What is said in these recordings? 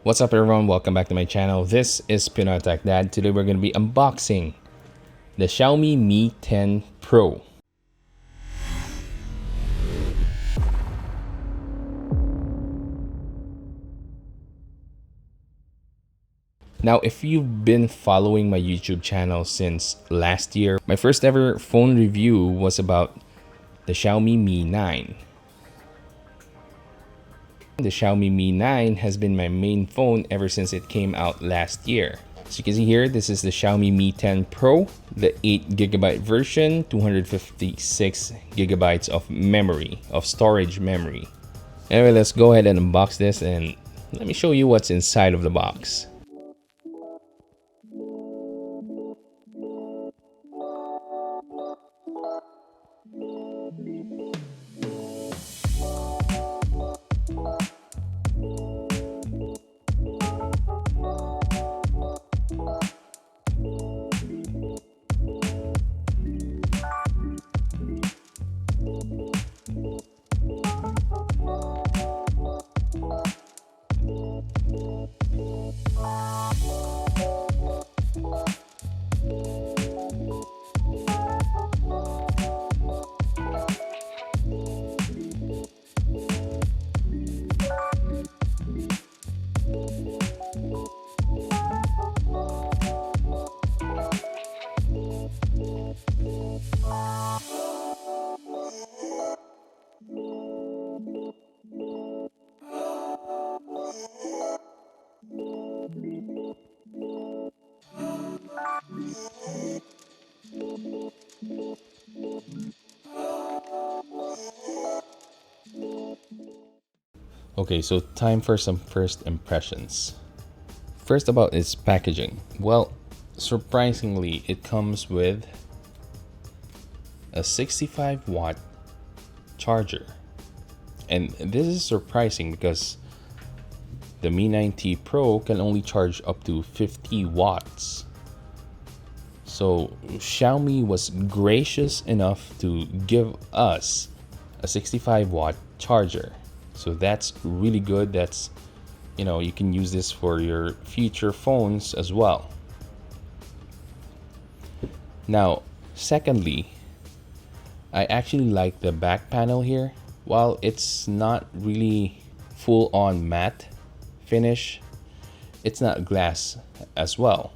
What's up everyone, welcome back to my channel. This is Pinoy Techdad. Today we're going to be unboxing the Xiaomi Mi 10 Pro. Now, if you've been following my YouTube channel since last year, my first ever phone review was about the Xiaomi Mi 9. The Xiaomi Mi 9 has been my main phone ever since it came out last year. So you can see here, this is the Xiaomi Mi 10 Pro, the 8GB version, 256GB of memory, of storage memory. Anyway, let's go ahead and unbox this and let me show you what's inside of the box. Okay, so time for some first impressions. First, about its packaging. Well, surprisingly, it comes with a 65-watt charger. And this is surprising because the Mi 9T Pro can only charge up to 50 watts. So Xiaomi was gracious enough to give us a 65-watt charger. So that's really good. That's, you can use this for your future phones as well. Now, secondly, I actually like the back panel here. While it's not really full-on matte finish, it's not glass as well.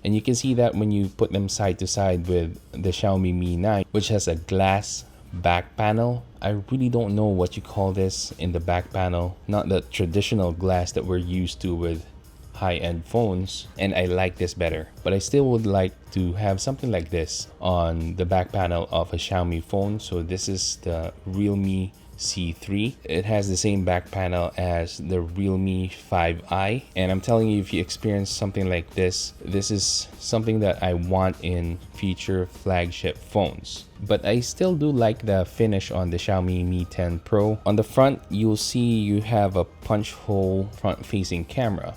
And you can see that when you put them side to side with the Xiaomi Mi 9, which has a glass back panel. I really don't know what you call this in the back panel. Not the traditional glass that we're used to with high-end phones, and I like this better. But I still would like to have something like this on the back panel of a Xiaomi phone. So this is the Realme C3. It has the same back panel as the Realme 5i, and I'm telling you, if you experience something like this, this is something that I want in future flagship phones. But I still do like the finish on the Xiaomi Mi 10 Pro. On the front, you'll see you have a punch hole front-facing camera.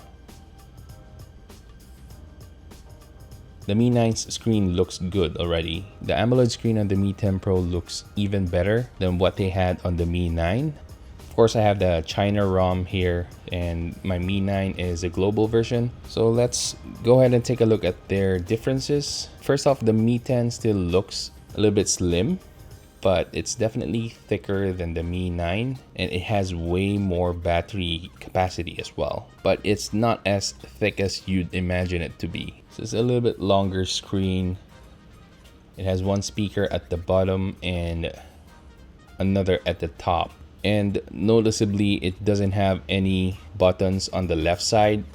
The Mi 9's screen looks good already. The AMOLED screen on the Mi 10 Pro looks even better than what they had on the Mi 9. Of course, I have the China ROM here, and my Mi 9 is a global version. So let's go ahead and take a look at their differences. First off, the Mi 10 still looks a little bit slim, but it's definitely thicker than the Mi 9, and it has way more battery capacity as well. But it's not as thick as you'd imagine it to be. So it's a little bit longer screen. It has one speaker at the bottom and another at the top. And noticeably, it doesn't have any buttons on the left side,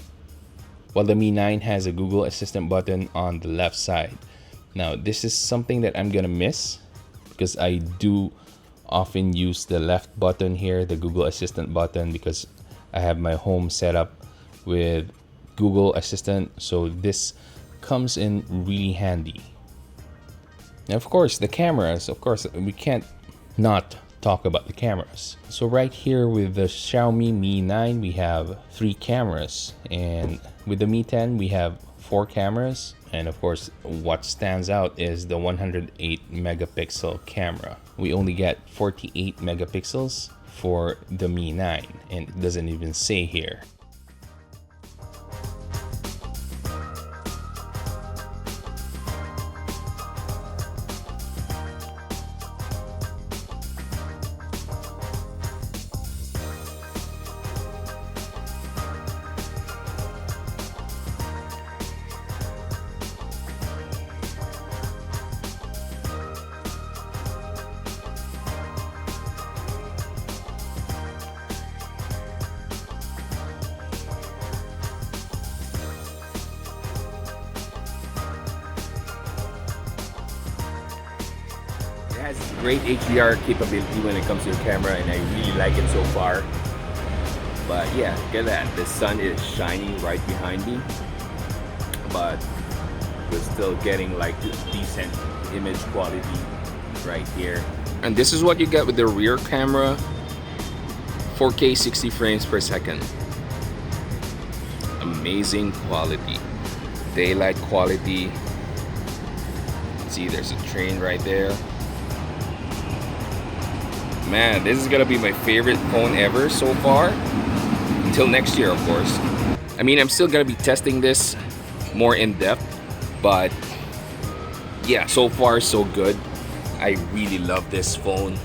while the Mi 9 has a Google Assistant button on the left side. Now, this is something that I'm gonna miss, because I do often use the left button here, the Google Assistant button, because I have my home set up with Google Assistant. So this comes in really handy. Now, of course, the cameras, we can't not talk about the cameras. So right here with the Xiaomi Mi 9, we have 3 cameras, and with the Mi 10, we have 4 cameras. And of course, what stands out is the 108 megapixel camera. We only get 48 megapixels for the Mi 9, and it doesn't even say here. has great HDR capability when it comes to the camera, and I really like it so far. But yeah, look at that. The sun is shining right behind me, but we're still getting like decent image quality right here. And this is what you get with the rear camera. 4K 60 frames per second. Amazing quality. Daylight quality. See, there's a train right there. Man, this is gonna be my favorite phone ever so far. Until next year, of course. I mean, I'm still gonna be testing this more in depth, but yeah, so far so good. I really love this phone.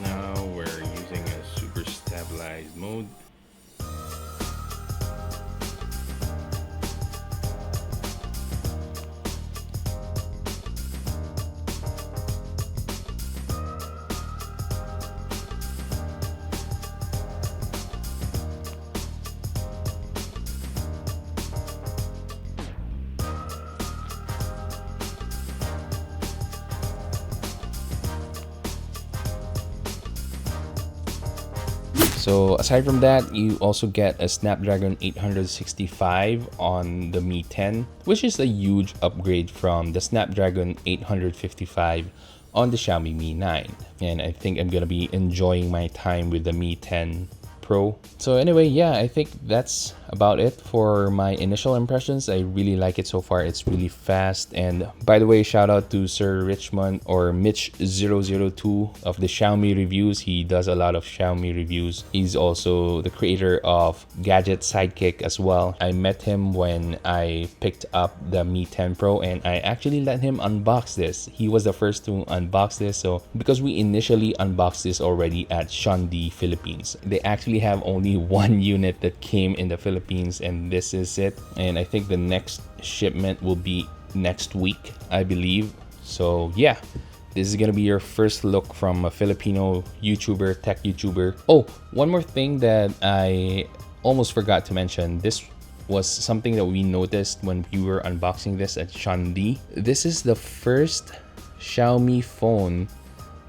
Now we're using a super stabilized mode. So aside from that, you also get a Snapdragon 865 on the Mi 10, which is a huge upgrade from the Snapdragon 855 on the Xiaomi Mi 9. And I think I'm gonna be enjoying my time with the Mi 10 Pro. So anyway, yeah, I think that's about it for my initial impressions. I really like it so far. It's really fast. And by the way, shout out to Sir Richmond or Mitch002 of the Xiaomi reviews. He does a lot of Xiaomi reviews. He's also the creator of Gadget Sidekick as well. I met him when I picked up the Mi 10 Pro, and I actually let him unbox this. He was the first to unbox this. So because we initially unboxed this already at Shandi, Philippines, they actually have only one unit that came in the Philippines, and this is it. And I think the next shipment will be next week, I believe. So yeah, this is gonna be your first look from a Filipino YouTuber, tech YouTuber. Oh, one more thing that I almost forgot to mention. This was something that we noticed when we were unboxing this at Shandi. This is the first Xiaomi phone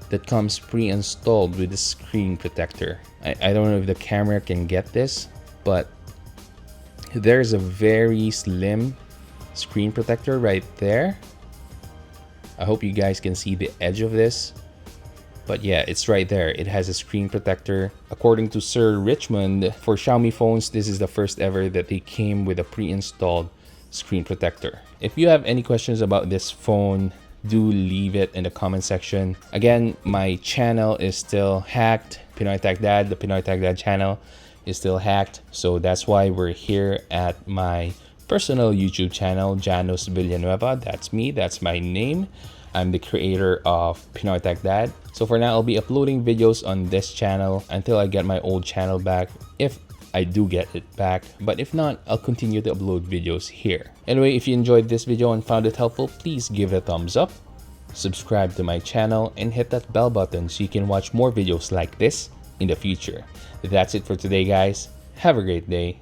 that comes pre-installed with a screen protector. I don't know if the camera can get this, but there's a very slim screen protector right there. I hope you guys can see the edge of this, but yeah, it's right there. It has a screen protector. According to Sir Richmond, for Xiaomi phones, this is the first ever that they came with a pre-installed screen protector. If you have any questions about this phone, do leave it in the comment section. Again, my channel is still hacked. Pinoy Techdad, the Pinoy Techdad channel is still hacked. So that's why we're here at my personal YouTube channel, Janos Villanueva. That's me, that's my name. I'm the creator of Pinoy Techdad. So for now, I'll be uploading videos on this channel until I get my old channel back, if I do get it back. But if not, I'll continue to upload videos here. Anyway, if you enjoyed this video and found it helpful, please give it a thumbs up, subscribe to my channel, and hit that bell button so you can watch more videos like this in the future. That's it for today, guys. Have a great day.